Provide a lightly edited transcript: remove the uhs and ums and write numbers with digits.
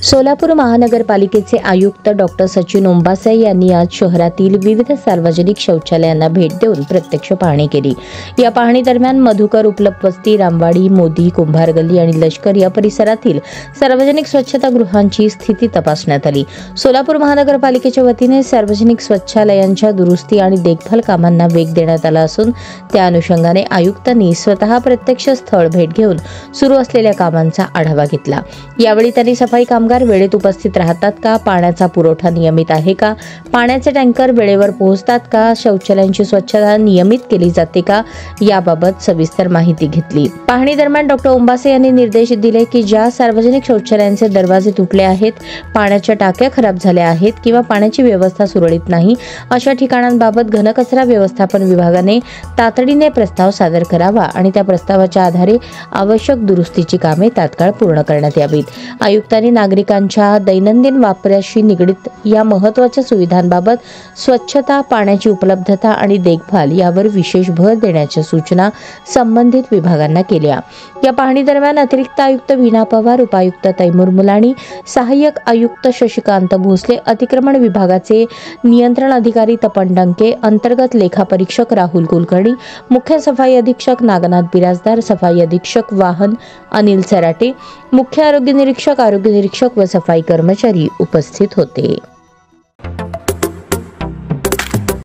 सोलापूर महानगरपालिकेचे आयुक्त डॉक्टर सचिन ओंबासे यांनी आज शहरातील विविध सार्वजनिक शौचालयांना भेट देऊन प्रत्यक्ष पाहणी केली। या पाहणी दरम्यान मधुकर उपलब्ध वस्ती, रामवाडी, मोदी, कुंभार गल्ली आणि लष्कर या परिसरातील सार्वजनिक स्वच्छतागृहांची स्थिती तपासण्यात आली। सोलापूर महानगरपालिकेच्या वतीने सार्वजनिक स्वच्छालयांच्या दुरुस्ती आणि देखभाल कामांना वेग देण्यात आला असून त्या अनुषंगाने आयुक्तांनी स्वतः प्रत्यक्ष स्थळ भेट घेऊन सुरू असलेल्या कामांचा आढावा घेतला। यावेळी त्यांनी सफाई कामगार वेळेत उपस्थित राहतात का, पाण्याचा पुरवठा नियमित आहे का, पाण्याचे टँकर वेळेवर पोहोचतात का, शौचालयांची स्वच्छता नियमित केली जाते का याबाबत सविस्तर माहिती घेतली। पाहणी दरम्यान डॉक्टर ओंबासे यांनी निर्देश दिले की ज्या सार्वजनिक शौचालयांचे दरवाजे तुटले आहेत, पाण्याच्या टाक्या खराब झाल्या आहेत किंवा पाण्याची व्यवस्था सुरळीत नाही अशा ठिकाणांबाबत घनकचरा व्यवस्थापन विभागाने तातडीने प्रस्ताव सादर करावा आणि त्या प्रस्तावाच्या आधारे आवश्यक दुरुस्तीची कामे तात्काळ पूर्ण करण्यात यावीत। आयुक्तांनी नागरिकांच्या दैनंदिन वापराशी निगडित या महत्त्वाच्या सुविधांबाबत स्वच्छता, पाण्याची उपलब्धता आणि देखभाल यावर विशेष भर देण्याच्या सूचना संबंधित विभागांना केल्या। या पाहणी दरम्यान अतिरिक्त आयुक्त वीणा पवार, उपायुक्त तैमूर मुलानी, सहाय्यक आयुक्त शशिकांत भोसले, अतिक्रमण विभागाचे नियंत्रण अधिकारी तपन डंके, अंतर्गत लेखापरीक्षक राहुल कुलकर्णी, मुख्य सफाई अधीक्षक नागनाथ बिराजदार, सफाई अधीक्षक वाहन अनिल सराटे, मुख्य आरोग्य निरीक्षक व सफाई कर्मचारी उपस्थित होते।